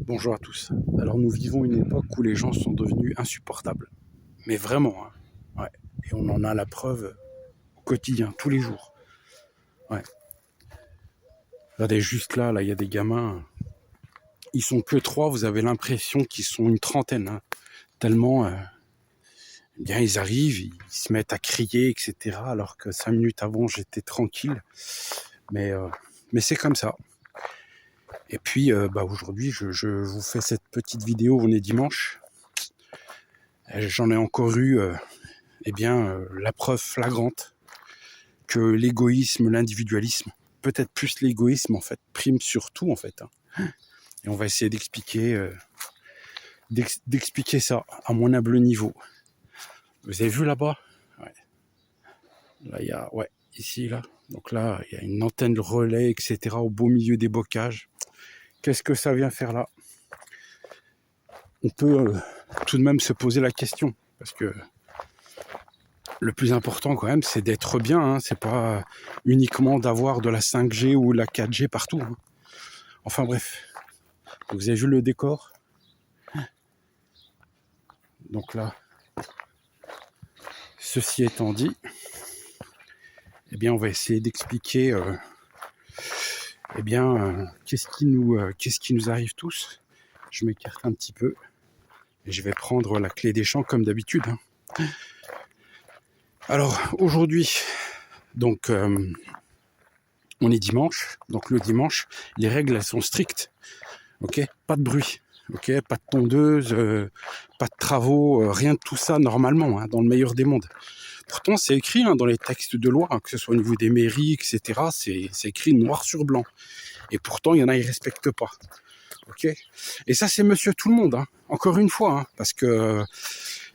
Bonjour à tous. Alors nous vivons une époque où les gens sont devenus insupportables. Mais vraiment, hein. Ouais. Et on en a la preuve au quotidien, tous les jours. Ouais. Regardez juste là, il y a des gamins. Ils sont que 3, vous avez l'impression qu'ils sont une trentaine. Hein. Tellement, eh bien, ils arrivent, ils se mettent à crier, etc. Alors que 5 minutes avant, j'étais tranquille. Mais c'est comme ça. Et puis, aujourd'hui, je vous fais cette petite vidéo, on est dimanche. J'en ai encore eu la preuve flagrante que l'égoïsme, l'individualisme, peut-être plus l'égoïsme en fait, prime sur tout en fait. Hein. Et on va essayer d'expliquer ça à mon humble niveau. Vous avez vu là-bas? Ouais. Là, il y a, ici, là. Donc là, il y a une antenne de relais, etc. au beau milieu des bocages. Qu'est-ce que ça vient faire là? On peut tout de même se poser la question, parce que le plus important quand même, c'est d'être bien. Hein. C'est pas uniquement d'avoir de la 5G ou la 4G partout. Hein. Enfin bref. Vous avez vu le décor? Donc là, ceci étant dit, eh bien on va essayer d'expliquer qu'est-ce qui nous arrive tous. Je m'écarte un petit peu et je vais prendre la clé des champs comme d'habitude. Hein. Alors aujourd'hui, donc on est dimanche, donc le dimanche, les règles elles sont strictes. Ok, pas de bruit, ok, pas de tondeuse, pas de travaux, rien de tout ça normalement, hein, dans le meilleur des mondes. Pourtant, c'est écrit hein, dans les textes de loi, hein, que ce soit au niveau des mairies, etc. C'est écrit noir sur blanc. Et pourtant, il y en a, ils respectent pas. Ok. Et ça, c'est monsieur tout le monde. Hein, encore une fois, hein, parce que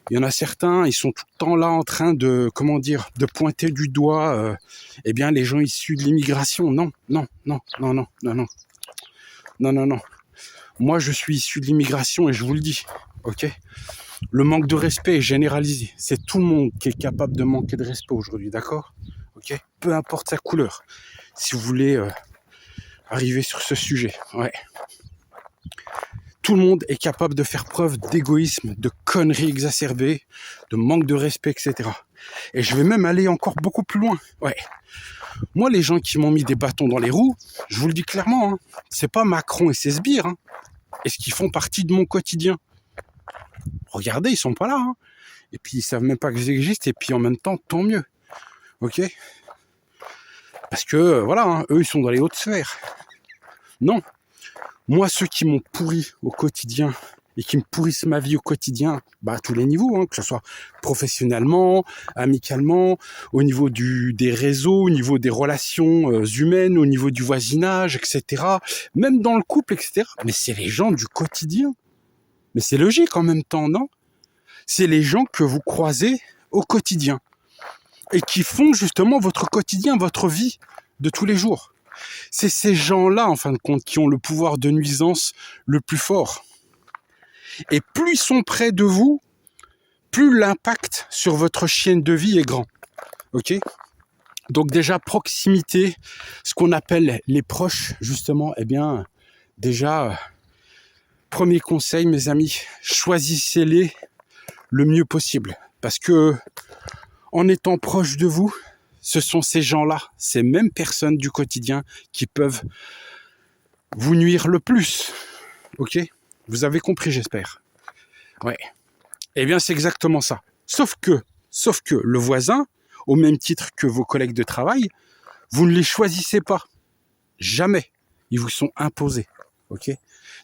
il y en a certains, ils sont tout le temps là en train de, de pointer du doigt, les gens issus de l'immigration. Non. Moi, je suis issu de l'immigration et je vous le dis. Ok. Le manque de respect est généralisé. C'est tout le monde qui est capable de manquer de respect aujourd'hui, d'accord? Ok. Peu importe sa couleur. Si vous voulez arriver sur ce sujet, ouais. Tout le monde est capable de faire preuve d'égoïsme, de conneries exacerbées, de manque de respect, etc. Et je vais même aller encore beaucoup plus loin. Ouais. Moi, les gens qui m'ont mis des bâtons dans les roues, je vous le dis clairement, hein, c'est pas Macron et ses sbires. Hein. Est-ce qu'ils font partie de mon quotidien? Regardez, ils sont pas là. Hein. Et puis, ils savent même pas que j'existe. Et puis, en même temps, tant mieux. Ok? Parce que, voilà, hein, eux, ils sont dans les hautes sphères. Non. Moi, ceux qui m'ont pourri au quotidien et qui me pourrissent ma vie au quotidien, à tous les niveaux, hein, que ce soit professionnellement, amicalement, au niveau des réseaux, au niveau des relations humaines, au niveau du voisinage, etc. Même dans le couple, etc. Mais c'est les gens du quotidien. Mais c'est logique en même temps, non? C'est les gens que vous croisez au quotidien et qui font justement votre quotidien, votre vie de tous les jours. C'est ces gens-là, en fin de compte, qui ont le pouvoir de nuisance le plus fort. Et plus ils sont près de vous, plus l'impact sur votre chienne de vie est grand. Ok? Donc déjà, proximité, ce qu'on appelle les proches, justement, déjà, premier conseil, mes amis, choisissez-les le mieux possible. Parce que en étant proche de vous, ce sont ces gens-là, ces mêmes personnes du quotidien qui peuvent vous nuire le plus. Ok? Vous avez compris, j'espère. Ouais. Eh bien, c'est exactement ça. Sauf que le voisin, au même titre que vos collègues de travail, vous ne les choisissez pas. Jamais. Ils vous sont imposés. Ok?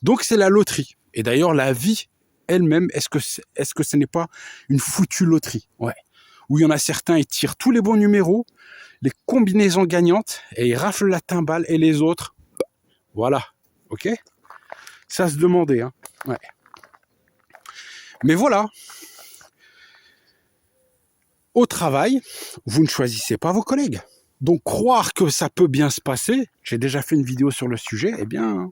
Donc, c'est la loterie. Et d'ailleurs, la vie elle-même, est-ce que ce n'est pas une foutue loterie? Ouais. Où il y en a certains, ils tirent tous les bons numéros, les combinaisons gagnantes, et ils raflent la timbale, et les autres, voilà. Ok? Ça se demandait, hein. Ouais. Mais voilà. Au travail, vous ne choisissez pas vos collègues. Donc, croire que ça peut bien se passer, j'ai déjà fait une vidéo sur le sujet, eh bien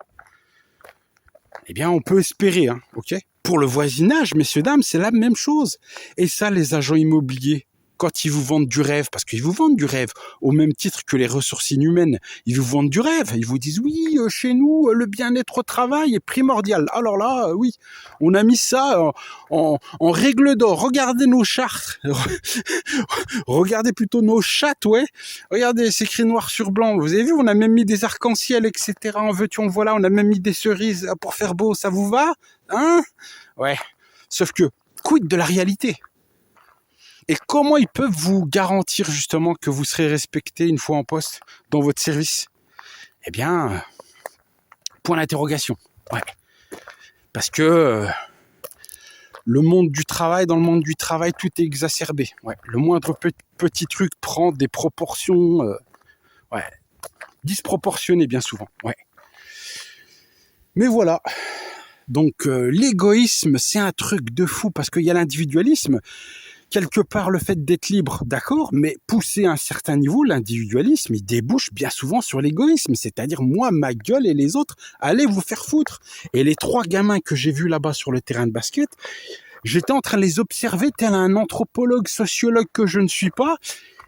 on peut espérer, hein, ok? Pour le voisinage, messieurs, dames, c'est la même chose. Et ça, les agents immobiliers, quand ils vous vendent du rêve, parce qu'ils vous vendent du rêve, au même titre que les ressources inhumaines, ils vous vendent du rêve, ils vous disent oui, chez nous, le bien-être au travail est primordial. Alors là, oui, on a mis ça en règle d'or. Regardez nos chartes, regardez plutôt nos chattes, ouais. Regardez, c'est écrit noir sur blanc. Vous avez vu, on a même mis des arcs-en-ciel, etc. En veux-tu, en voilà, on a même mis des cerises pour faire beau. Ça vous va, hein? Ouais. Sauf que, quid de la réalité? Et comment ils peuvent vous garantir justement que vous serez respecté une fois en poste dans votre service? Eh bien, point d'interrogation. Ouais. Parce que le monde du travail, dans le monde du travail, tout est exacerbé. Ouais. Le moindre petit truc prend des proportions disproportionnées bien souvent. Ouais. Mais voilà. Donc l'égoïsme, c'est un truc de fou parce qu'il y a l'individualisme. Quelque part, le fait d'être libre, d'accord, mais poussé à un certain niveau, l'individualisme, il débouche bien souvent sur l'égoïsme. C'est-à-dire, moi, ma gueule et les autres, allez vous faire foutre. Et les 3 gamins que j'ai vus là-bas sur le terrain de basket, j'étais en train de les observer tel un anthropologue, sociologue que je ne suis pas.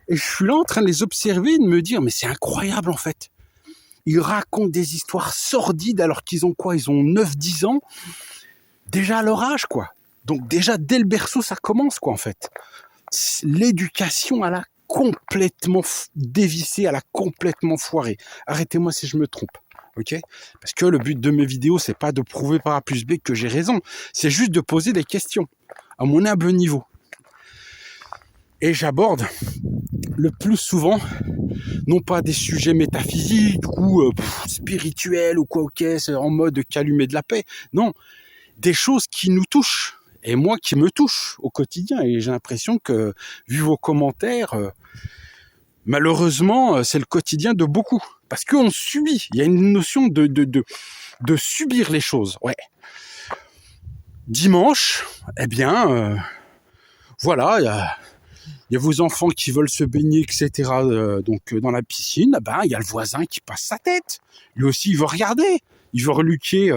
Et je suis là en train de les observer et de me dire, mais c'est incroyable en fait. Ils racontent des histoires sordides alors qu'ils ont quoi? Ils ont 9-10 ans. Déjà à leur âge, quoi. Donc déjà, dès le berceau, ça commence, quoi, en fait. L'éducation, elle a complètement dévissé, elle a complètement foiré. Arrêtez-moi si je me trompe, ok? Parce que le but de mes vidéos, c'est pas de prouver par A plus B que j'ai raison. C'est juste de poser des questions, à mon humble niveau. Et j'aborde le plus souvent, non pas des sujets métaphysiques ou spirituels ou quoi, ok, c'est en mode calumet de la paix. Non, des choses qui nous touchent. Et moi qui me touche au quotidien. Et j'ai l'impression que, vu vos commentaires, malheureusement, c'est le quotidien de beaucoup. Parce qu'on subit. Il y a une notion de subir les choses. Ouais. Dimanche, eh bien, voilà, il y a vos enfants qui veulent se baigner, etc. Donc dans la piscine, ben il y a le voisin qui passe sa tête. Lui aussi, il veut regarder. Il veut reluquer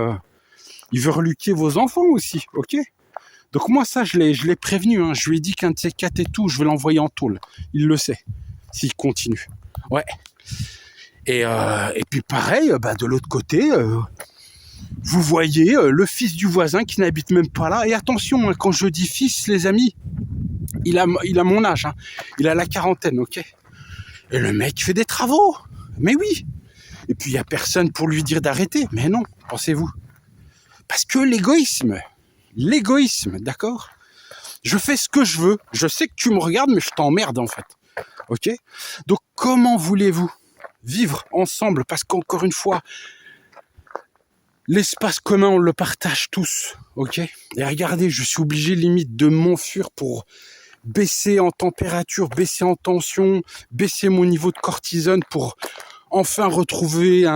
vos enfants aussi, ok? Donc moi ça je l'ai prévenu, hein. Je lui ai dit qu'un de ces 4 et tout, je vais l'envoyer en tôle. Il le sait, s'il continue. Ouais. Et puis pareil, de l'autre côté, vous voyez le fils du voisin qui n'habite même pas là. Et attention, hein, quand je dis fils, les amis, il a mon âge, hein. Il a la quarantaine, ok? Et le mec fait des travaux. Mais oui. Et puis il n'y a personne pour lui dire d'arrêter. Mais non, pensez-vous. Parce que l'égoïsme, d'accord? Je fais ce que je veux. Je sais que tu me regardes, mais je t'emmerde en fait. Ok? Donc comment voulez-vous vivre ensemble? Parce qu'encore une fois, l'espace commun, on le partage tous. Ok? Et regardez, je suis obligé limite de m'enfuir pour baisser en température, baisser en tension, baisser mon niveau de cortisone pour enfin retrouver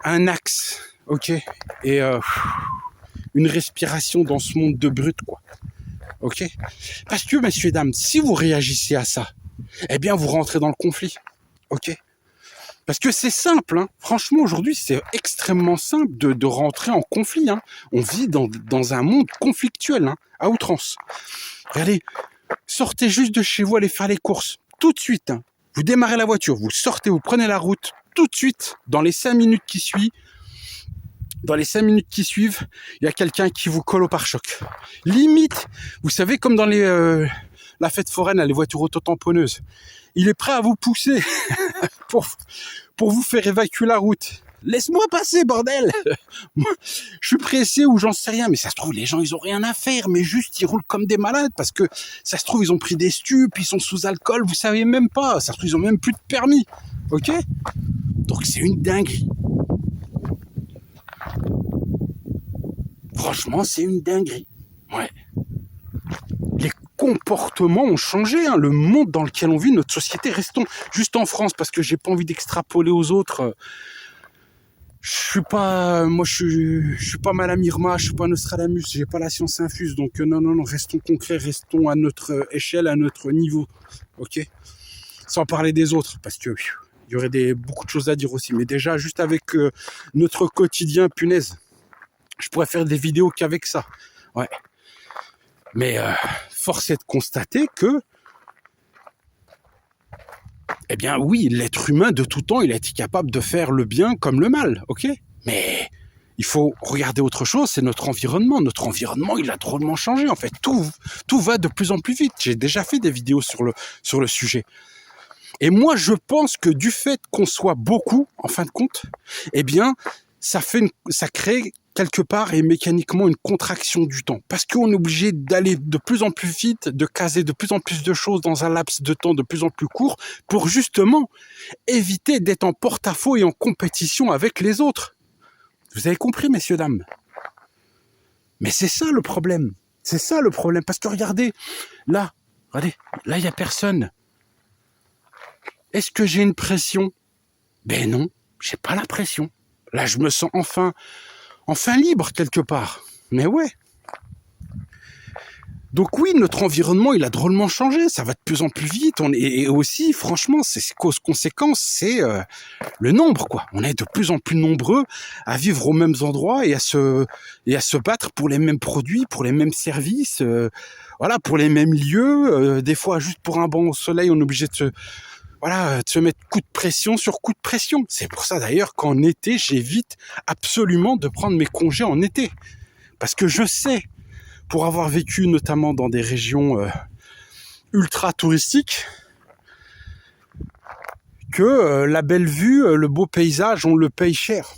un axe. Ok? Et une respiration dans ce monde de brut, quoi. Ok? Parce que, messieurs et dames, si vous réagissez à ça, eh bien, vous rentrez dans le conflit. Ok? Parce que c'est simple, hein. Franchement, aujourd'hui, c'est extrêmement simple de rentrer en conflit, hein. On vit dans un monde conflictuel, hein, à outrance. Regardez, sortez juste de chez vous, allez faire les courses. Tout de suite, hein. Vous démarrez la voiture, vous sortez, vous prenez la route. Tout de suite, dans les 5 minutes qui suivent, il y a quelqu'un qui vous colle au pare-choc. Limite, vous savez, comme dans la fête foraine, les voitures auto-tamponneuses. Il est prêt à vous pousser pour vous faire évacuer la route. Laisse-moi passer, bordel! Moi, je suis pressé ou j'en sais rien, mais ça se trouve, les gens, ils ont rien à faire, mais juste, ils roulent comme des malades, parce que ça se trouve, ils ont pris des stupes, ils sont sous alcool, vous savez même pas. Ça se trouve, ils ont même plus de permis. Ok? Donc, c'est une dinguerie. Franchement, c'est une dinguerie. Ouais. Les comportements ont changé, hein. Le monde dans lequel on vit, notre société, restons juste en France, parce que j'ai pas envie d'extrapoler aux autres. Je suis pas Madame Irma, je suis pas Nostradamus, j'ai pas la science infuse, donc non, restons concrets, restons à notre échelle, à notre niveau, ok? Sans parler des autres, parce que il y aurait beaucoup de choses à dire aussi, mais déjà, juste avec notre quotidien, punaise, je pourrais faire des vidéos qu'avec ça, ouais. Mais force est de constater que Eh bien oui, l'être humain de tout temps, il a été capable de faire le bien comme le mal, ok? Mais il faut regarder autre chose, c'est notre environnement. Notre environnement, il a drôlement changé en fait. Tout va de plus en plus vite. J'ai déjà fait des vidéos sur le sujet. Et moi, je pense que du fait qu'on soit beaucoup, en fin de compte, eh bien, ça crée quelque part et mécaniquement une contraction du temps. Parce qu'on est obligé d'aller de plus en plus vite, de caser de plus en plus de choses dans un laps de temps de plus en plus court pour justement éviter d'être en porte-à-faux et en compétition avec les autres. Vous avez compris, messieurs, dames? Mais c'est ça le problème. C'est ça le problème. Parce que regardez, là, il n'y a personne. Est-ce que j'ai une pression? Ben non, j'ai pas la pression. Là, je me sens enfin libre quelque part. Mais ouais. Donc oui, notre environnement, il a drôlement changé. Ça va de plus en plus vite. Et aussi, franchement, c'est cause-conséquence, c'est le nombre, quoi. On est de plus en plus nombreux à vivre aux mêmes endroits et à se battre pour les mêmes produits, pour les mêmes services, voilà, pour les mêmes lieux. Des fois, juste pour un banc au soleil, on est obligé de se mettre coup de pression sur coup de pression. C'est pour ça d'ailleurs qu'en été, j'évite absolument de prendre mes congés en été. Parce que je sais, pour avoir vécu notamment dans des régions ultra touristiques, que la belle vue, le beau paysage, on le paye cher.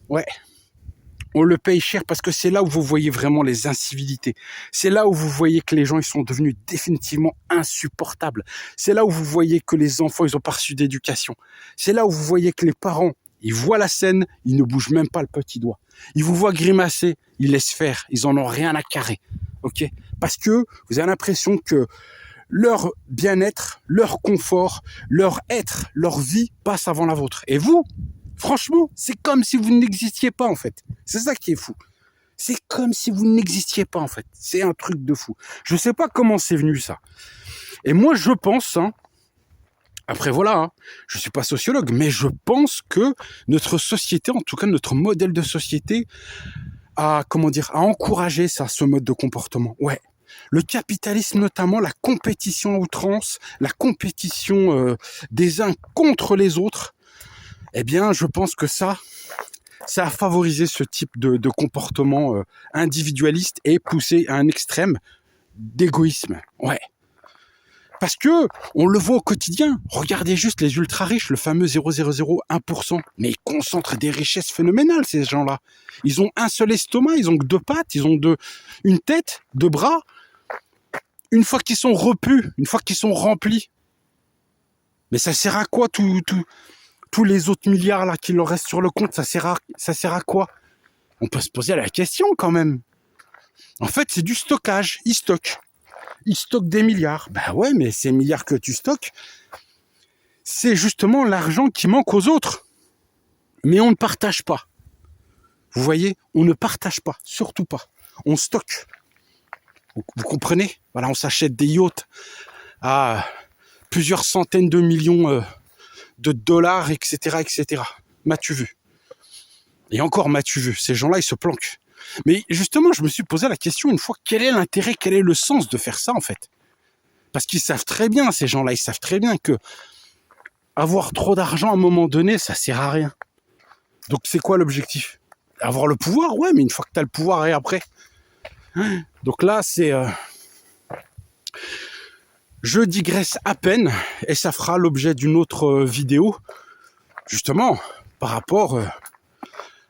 Ouais. On le paye cher parce que c'est là où vous voyez vraiment les incivilités. C'est là où vous voyez que les gens ils sont devenus définitivement insupportables. C'est là où vous voyez que les enfants ils ont pas reçu d'éducation. C'est là où vous voyez que les parents ils voient la scène, ils ne bougent même pas le petit doigt. Ils vous voient grimacer, ils laissent faire, ils en ont rien à carrer. Ok? Parce que vous avez l'impression que leur bien-être, leur confort, leur être, leur vie passe avant la vôtre. Et vous, franchement, c'est comme si vous n'existiez pas en fait. C'est ça qui est fou. C'est comme si vous n'existiez pas en fait. C'est un truc de fou. Je sais pas comment c'est venu ça. Et moi je pense, après voilà, je suis pas sociologue, mais je pense que notre société, en tout cas notre modèle de société, a encouragé ça, ce mode de comportement. Ouais. Le capitalisme notamment, la compétition à outrance, la compétition des uns contre les autres, eh bien, je pense que ça a favorisé ce type de comportement individualiste et poussé à un extrême d'égoïsme. Ouais. Parce que on le voit au quotidien. Regardez juste les ultra riches, le fameux 0,001%. Mais ils concentrent des richesses phénoménales, ces gens-là. Ils ont un seul estomac, ils ont que 2 pattes, ils ont une tête, 2 bras. Une fois qu'ils sont repus, une fois qu'ils sont remplis. Mais ça sert à quoi tous les autres milliards là qui leur restent sur le compte, ça sert à quoi? On peut se poser la question quand même. En fait, c'est du stockage. Ils stockent des milliards. Bah ouais, mais ces milliards que tu stockes, c'est justement l'argent qui manque aux autres. Mais on ne partage pas. Vous voyez, on ne partage pas, surtout pas. On stocke. Vous comprenez? Voilà, on s'achète des yachts à plusieurs centaines de millions de dollars, etc., etc. M'as-tu vu? Et encore m'as-tu vu? Ces gens-là, ils se planquent. Mais justement, je me suis posé la question une fois, quel est l'intérêt, quel est le sens de faire ça, en fait? Parce qu'ils savent très bien, ces gens-là, ils savent très bien que avoir trop d'argent à un moment donné, ça sert à rien. Donc, c'est quoi l'objectif? Avoir le pouvoir? Ouais, mais une fois que tu as le pouvoir, et après? Donc là, c'est... Je digresse à peine, et ça fera l'objet d'une autre vidéo, justement, par rapport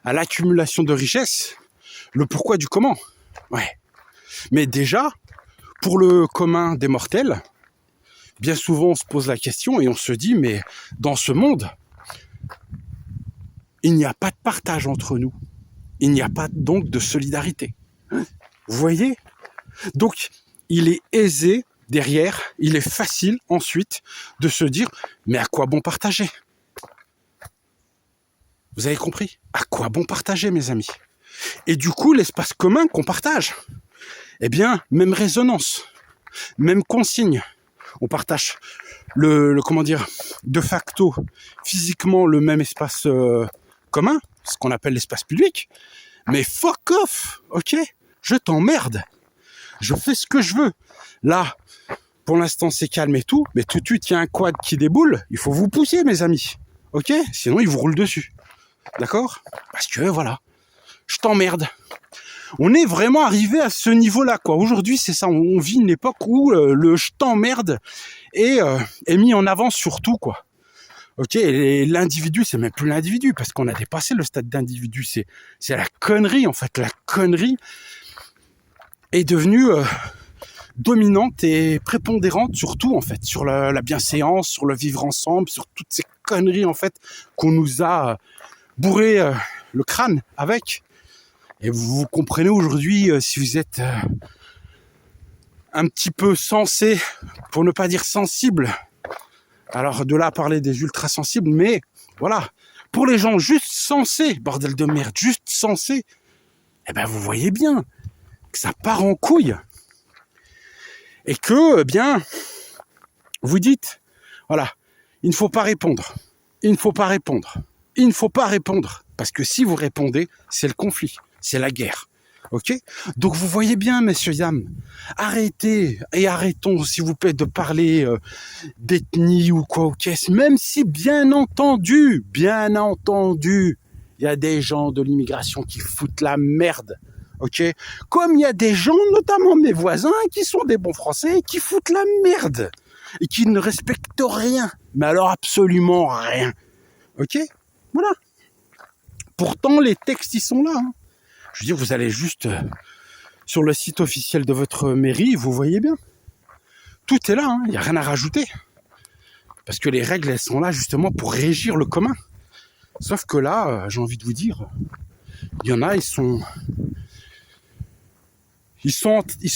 à l'accumulation de richesses, le pourquoi du comment. Ouais. Mais déjà, pour le commun des mortels, bien souvent on se pose la question et on se dit, mais dans ce monde, il n'y a pas de partage entre nous. Il n'y a pas donc de solidarité. Vous voyez? Donc, il est aisé derrière, il est facile ensuite de se dire, mais à quoi bon partager? Vous avez compris? À quoi bon partager, mes amis? Et du coup, l'espace commun qu'on partage, eh bien, même résonance, même consigne. On partage de facto, physiquement, le même espace commun, ce qu'on appelle l'espace public. Mais fuck off, ok? Je t'emmerde. Je fais ce que je veux. Là, Pour l'instant, c'est calme et tout, mais tout de suite, il y a un quad qui déboule. Il faut vous pousser, mes amis. Ok? Sinon, il vous roule dessus. D'accord? Parce que, voilà, je t'emmerde. On est vraiment arrivé à ce niveau-là, quoi. Aujourd'hui, c'est ça. On vit une époque où le je t'emmerde est mis en avant sur tout, quoi. Ok? Et l'individu, c'est même plus l'individu, parce qu'on a dépassé le stade d'individu. C'est la connerie, en fait. La connerie est devenue dominante et prépondérante sur tout, en fait. Sur la bienséance, sur le vivre ensemble, sur toutes ces conneries, en fait, qu'on nous a bourré le crâne avec. Et vous comprenez aujourd'hui, si vous êtes un petit peu sensé, pour ne pas dire sensible, alors de là à parler des ultra sensibles, mais voilà, pour les gens juste sensés, bordel de merde, juste sensés, eh ben vous voyez bien que ça part en couille. Et que, eh bien, vous dites, voilà, il ne faut pas répondre, il ne faut pas répondre, il ne faut pas répondre, parce que si vous répondez, c'est le conflit. C'est la guerre, ok? Donc vous voyez bien, messieurs, dames, arrêtez et arrêtons, s'il vous plaît, de parler d'ethnie ou quoi, ok? Même si, bien entendu, il y a des gens de l'immigration qui foutent la merde, ok? Comme il y a des gens, notamment mes voisins, qui sont des bons Français, qui foutent la merde et qui ne respectent rien, mais alors absolument rien, ok? Voilà. Pourtant, les textes, ils sont là, hein. Je veux dire, vous allez juste sur le site officiel de votre mairie, vous voyez bien. Tout est là, il n'y a rien à rajouter. Parce que les règles, elles sont là justement pour régir le commun. Sauf que là, j'ai envie de vous dire, il y en a, ils sont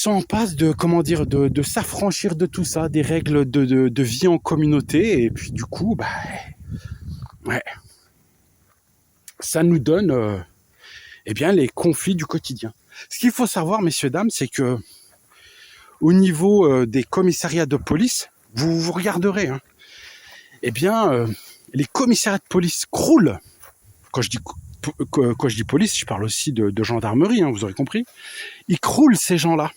en passe de, comment dire, de s'affranchir de tout ça, des règles de vie en communauté. Et puis du coup, bah, ouais, ça nous donne... eh bien, les conflits du quotidien. Ce qu'il faut savoir, messieurs, dames, c'est que au niveau des commissariats de police, vous regarderez, hein, eh bien, les commissariats de police croulent. Quand je dis police, je parle aussi de gendarmerie, hein, vous aurez compris. Ils croulent, ces gens-là,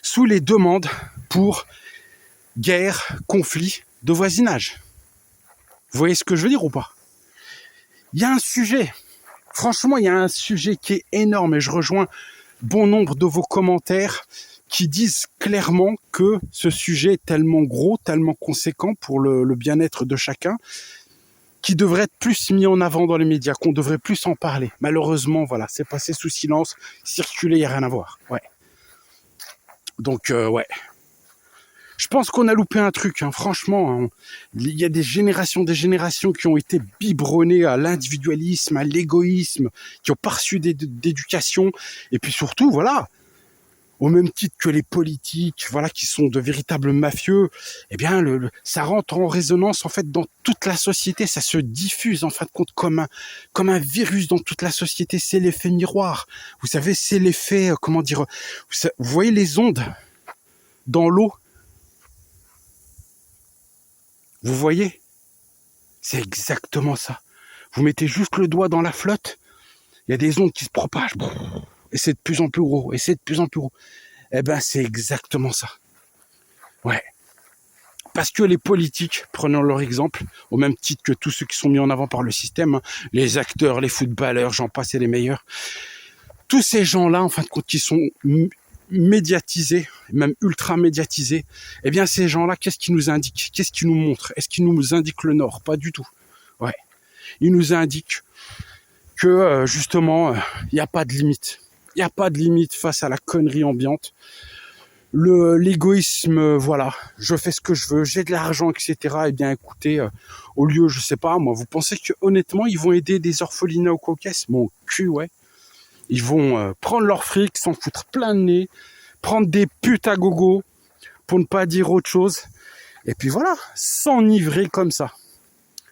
sous les demandes pour guerre, conflit de voisinage. Vous voyez ce que je veux dire ou pas? Il y a un sujet... Franchement, il y a un sujet qui est énorme et je rejoins bon nombre de vos commentaires qui disent clairement que ce sujet est tellement gros, tellement conséquent pour le bien-être de chacun, qui devrait être plus mis en avant dans les médias, qu'on devrait plus en parler. Malheureusement, voilà, c'est passé sous silence, circuler, il n'y a rien à voir. Ouais. Donc, ouais. Je pense qu'on a loupé un truc, hein. Franchement, hein. Il y a des générations qui ont été biberonnées à l'individualisme, à l'égoïsme, qui n'ont pas reçu d'éducation, et puis surtout, voilà, au même titre que les politiques, voilà, qui sont de véritables mafieux, eh bien, ça rentre en résonance, en fait, dans toute la société, ça se diffuse, en fin de compte, comme un virus dans toute la société, c'est l'effet miroir. Vous savez, c'est l'effet, comment dire, vous voyez les ondes dans l'eau? Vous voyez? C'est exactement ça. Vous mettez juste le doigt dans la flotte, il y a des ondes qui se propagent, et c'est de plus en plus gros, et c'est de plus en plus gros. Eh ben, c'est exactement ça. Ouais. Parce que les politiques, prenons leur exemple, au même titre que tous ceux qui sont mis en avant par le système, hein, les acteurs, les footballeurs, j'en passe et les meilleurs, tous ces gens-là, en fin de compte, qui sont médiatisés, même ultra médiatisés, eh bien ces gens-là, qu'est-ce qu'ils nous indiquent? Qu'est-ce qu'ils nous montrent? Est-ce qu'ils nous indiquent le Nord? Pas du tout. Ouais. Ils nous indiquent que justement, il n'y a pas de limite. Il n'y a pas de limite face à la connerie ambiante. L'égoïsme, voilà, je fais ce que je veux, j'ai de l'argent, etc. Eh bien écoutez, au lieu, je sais pas, moi, vous pensez que honnêtement, ils vont aider des orphelinats au Caucase? Mon cul, ouais. Ils vont prendre leur fric, s'en foutre plein de nez, prendre des putes à gogo, pour ne pas dire autre chose. Et puis voilà, s'enivrer comme ça.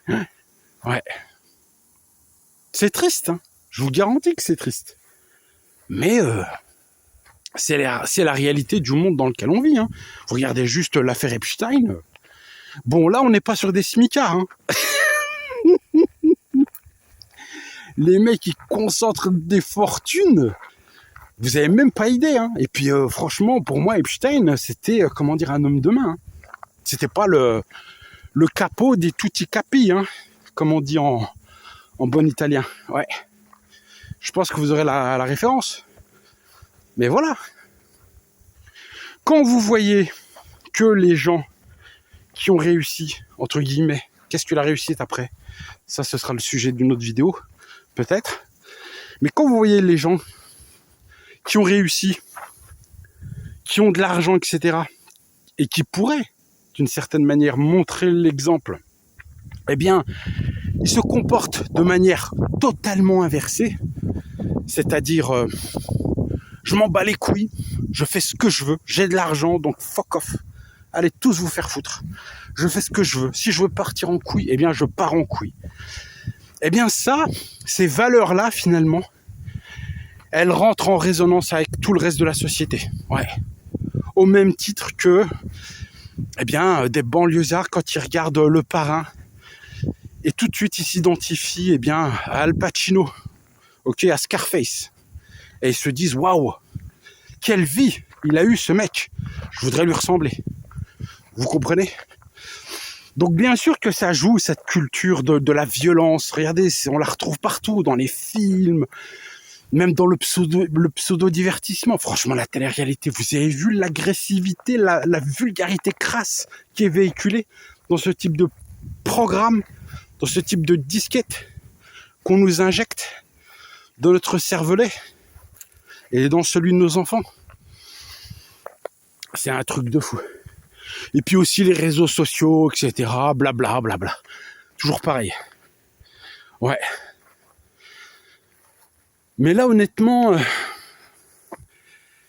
Ouais. C'est triste, hein. Je vous garantis que c'est triste. Mais c'est la réalité du monde dans lequel on vit, hein. Vous regardez juste l'affaire Epstein. Bon, là, on n'est pas sur des smicards, hein. Les mecs, ils concentrent des fortunes Vous avez même pas idée, hein. Et puis, franchement, pour moi, Epstein, c'était, comment dire, un homme de main, hein. C'était pas le capo des tutti capi, hein, comme on dit en bon italien. Ouais. Je pense que vous aurez la référence. Mais voilà. Quand vous voyez que les gens qui ont réussi, entre guillemets, qu'est-ce que la réussite après? Ça, ce sera le sujet d'une autre vidéo, peut-être. Mais quand vous voyez les gens qui ont réussi, qui ont de l'argent, etc., et qui pourraient, d'une certaine manière, montrer l'exemple, eh bien, ils se comportent de manière totalement inversée, c'est-à-dire, je m'en bats les couilles, je fais ce que je veux, j'ai de l'argent, donc fuck off. Allez tous vous faire foutre. Je fais ce que je veux. Si je veux partir en couille, eh bien je pars en couille. Eh bien ça, ces valeurs-là, finalement, elles rentrent en résonance avec tout le reste de la société. Ouais. Au même titre que, eh bien, des banlieusards, quand ils regardent Le Parrain, et tout de suite ils s'identifient, eh bien, à Al Pacino, ok, à Scarface. Et ils se disent, waouh, quelle vie il a eu ce mec. Je voudrais lui ressembler. Vous comprenez? Donc bien sûr que ça joue, cette culture de la violence. Regardez, on la retrouve partout, dans les films, même dans le pseudo-divertissement. Franchement, la télé-réalité, vous avez vu l'agressivité, la vulgarité crasse qui est véhiculée dans ce type de programme, dans ce type de disquette qu'on nous injecte dans notre cervelet et dans celui de nos enfants. C'est un truc de fou. Et puis aussi les réseaux sociaux, etc. Blabla, blabla. Toujours pareil. Ouais. Mais là, honnêtement,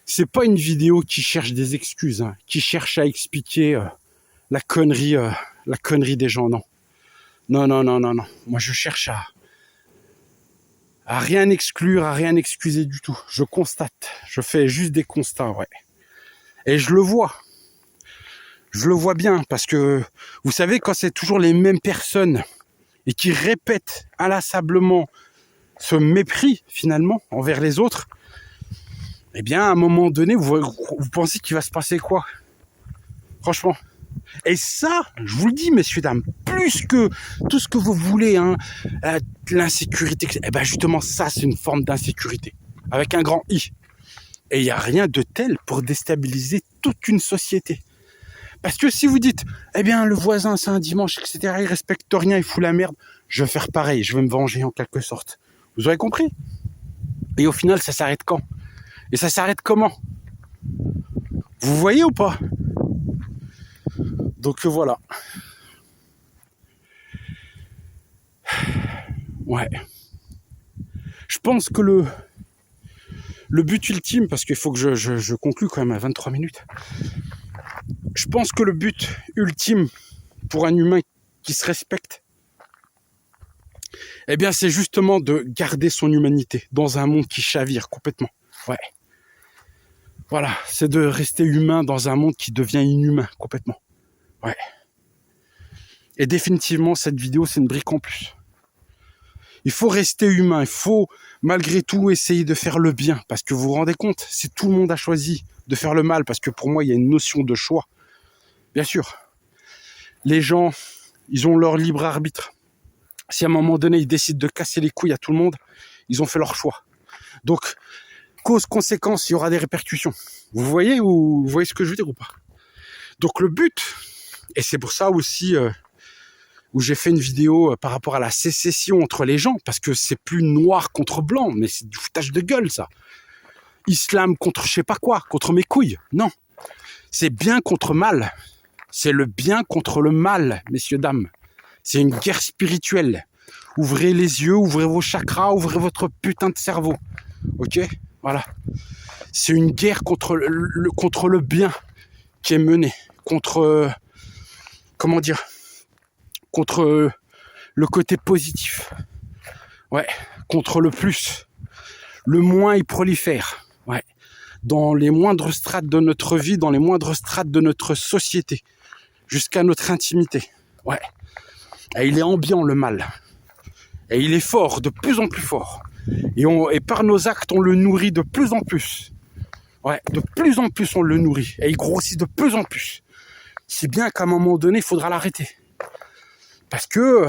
c'est pas une vidéo qui cherche des excuses, hein, qui cherche à expliquer la connerie des gens, non. Non. Moi, je cherche à rien exclure, à rien excuser du tout. Je constate. Je fais juste des constats, ouais. Et je le vois. Je le vois bien, parce que, vous savez, quand c'est toujours les mêmes personnes et qui répètent inlassablement ce mépris, finalement, envers les autres, eh bien, à un moment donné, vous pensez qu'il va se passer quoi? Franchement. Et ça, je vous le dis, messieurs, dames, plus que tout ce que vous voulez, hein, l'insécurité, eh ben justement, ça, c'est une forme d'insécurité, avec un grand I. Et il n'y a rien de tel pour déstabiliser toute une société. Parce que si vous dites, eh bien, le voisin, c'est un dimanche, etc., il respecte rien, il fout la merde, je vais faire pareil, je vais me venger en quelque sorte. Vous aurez compris? Et au final, ça s'arrête quand? Et ça s'arrête comment? Vous voyez ou pas? Donc voilà. Ouais. Je pense que le but ultime, parce qu'il faut que je conclue quand même à 23 minutes, je pense que le but ultime pour un humain qui se respecte, eh bien, c'est justement de garder son humanité dans un monde qui chavire complètement. Ouais. Voilà, c'est de rester humain dans un monde qui devient inhumain complètement. Ouais. Et définitivement, cette vidéo, c'est une brique en plus. Il faut rester humain, il faut malgré tout essayer de faire le bien, parce que vous vous rendez compte, si tout le monde a choisi de faire le mal, parce que pour moi, il y a une notion de choix. Bien sûr, les gens, ils ont leur libre arbitre. Si à un moment donné, ils décident de casser les couilles à tout le monde, ils ont fait leur choix. Donc, cause-conséquence, il y aura des répercussions. Vous voyez ce que je veux dire ou pas? Donc le but, et c'est pour ça aussi où j'ai fait une vidéo par rapport à la sécession entre les gens, parce que c'est plus noir contre blanc, mais c'est du foutage de gueule ça. Islam contre je sais pas quoi, contre mes couilles. Non, c'est bien contre mal. C'est le bien contre le mal, messieurs, dames. C'est une guerre spirituelle. Ouvrez les yeux, ouvrez vos chakras, ouvrez votre putain de cerveau. Ok? Voilà. C'est une guerre contre le bien qui est menée. Contre... comment dire? Contre le côté positif. Ouais. Contre le plus. Le moins, il prolifère. Ouais. Dans les moindres strates de notre vie, dans les moindres strates de notre société. Jusqu'à notre intimité. Ouais. Et il est ambiant, le mal. Et il est fort, de plus en plus fort. Et par nos actes, on le nourrit de plus en plus. Ouais, de plus en plus, on le nourrit. Et il grossit de plus en plus. Si bien qu'à un moment donné, il faudra l'arrêter. Parce que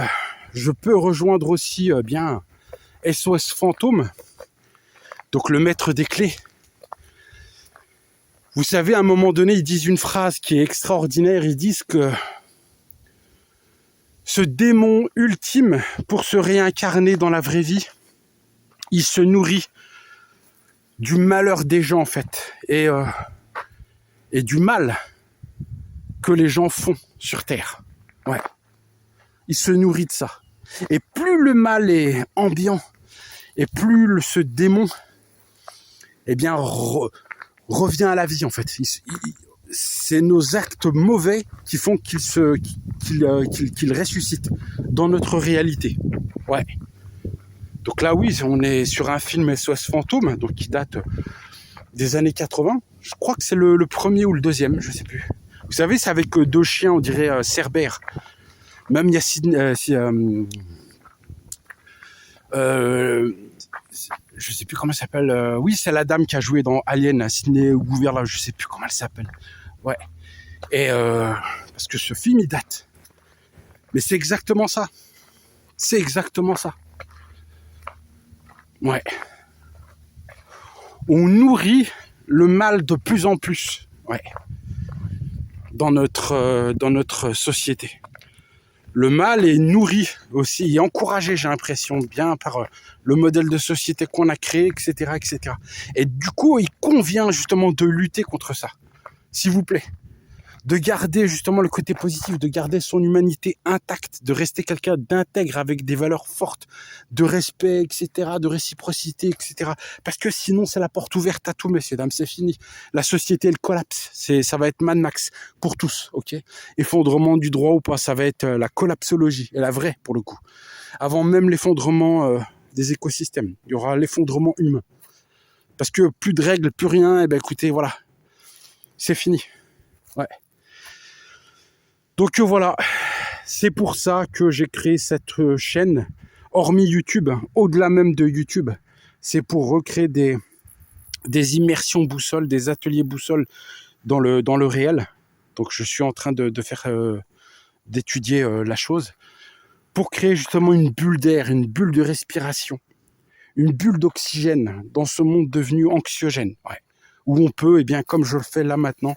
je peux rejoindre aussi bien SOS Fantôme, donc le maître des clés. Vous savez, à un moment donné, ils disent une phrase qui est extraordinaire. Ils disent que ce démon ultime, pour se réincarner dans la vraie vie, il se nourrit du malheur des gens, en fait, et du mal que les gens font sur Terre. Ouais. Il se nourrit de ça. Et plus le mal est ambiant, et plus ce démon, eh bien, revient à la vie, en fait. C'est nos actes mauvais qui font qu'il ressuscite dans notre réalité. Ouais. Donc là, oui, on est sur un film SOS Fantôme, donc qui date des années 80. Je crois que c'est le premier ou le deuxième, je sais plus. Vous savez, c'est avec deux chiens, on dirait Cerbère. Même Yacine... je sais plus comment elle s'appelle. Oui, c'est la dame qui a joué dans Alien, Sydney Gouverne, là, je sais plus comment elle s'appelle. Ouais. Et parce que ce film, il date. Mais c'est exactement ça. C'est exactement ça. Ouais. On nourrit le mal de plus en plus. Ouais. Dans notre société. Le mal est nourri aussi et encouragé, j'ai l'impression, bien par le modèle de société qu'on a créé, etc., etc. Et du coup, il convient justement de lutter contre ça, s'il vous plaît. De garder justement le côté positif, de garder son humanité intacte, de rester quelqu'un d'intègre avec des valeurs fortes, de respect, etc., de réciprocité, etc. Parce que sinon, c'est la porte ouverte à tout, messieurs, dames, c'est fini. La société, elle collapse. Ça va être Mad Max pour tous, ok? Effondrement du droit ou pas, ça va être la collapsologie, et la vraie, pour le coup. Avant même l'effondrement des écosystèmes, il y aura l'effondrement humain. Parce que plus de règles, plus rien, et ben écoutez, voilà, c'est fini. Ouais. Donc voilà, c'est pour ça que j'ai créé cette chaîne, hormis YouTube, au-delà même de YouTube. C'est pour recréer des immersions boussole, des ateliers boussole dans le réel. Donc je suis en train d'étudier la chose pour créer justement une bulle d'air, une bulle de respiration, une bulle d'oxygène dans ce monde devenu anxiogène. Ouais. Où on peut, eh bien, comme je le fais là maintenant,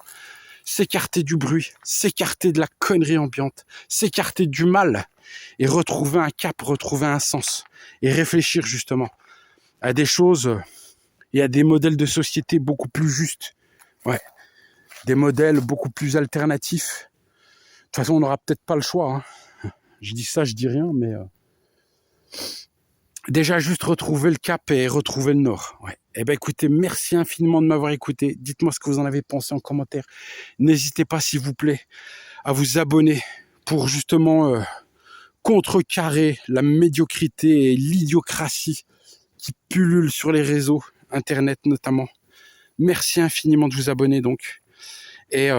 s'écarter du bruit, s'écarter de la connerie ambiante, s'écarter du mal et retrouver un cap, retrouver un sens et réfléchir justement à des choses et à des modèles de société beaucoup plus justes. Ouais, des modèles beaucoup plus alternatifs. De toute façon, on n'aura peut-être pas le choix. Hein. Je dis ça, je dis rien, mais déjà juste retrouver le cap et retrouver le nord. Ouais. Eh ben écoutez, merci infiniment de m'avoir écouté. Dites-moi ce que vous en avez pensé en commentaire. N'hésitez pas, s'il vous plaît, à vous abonner pour justement contrecarrer la médiocrité et l'idiocratie qui pullule sur les réseaux, Internet notamment. Merci infiniment de vous abonner donc. Et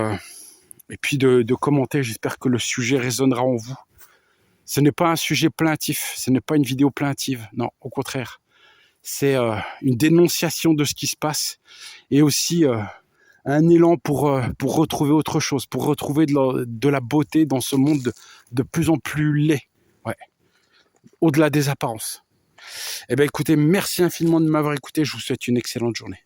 puis de commenter. J'espère que le sujet résonnera en vous. Ce n'est pas un sujet plaintif, ce n'est pas une vidéo plaintive, non, au contraire. C'est une dénonciation de ce qui se passe et aussi un élan pour retrouver autre chose, pour retrouver de la beauté dans ce monde de plus en plus laid, ouais, au-delà des apparences. Eh bien écoutez, merci infiniment de m'avoir écouté, je vous souhaite une excellente journée.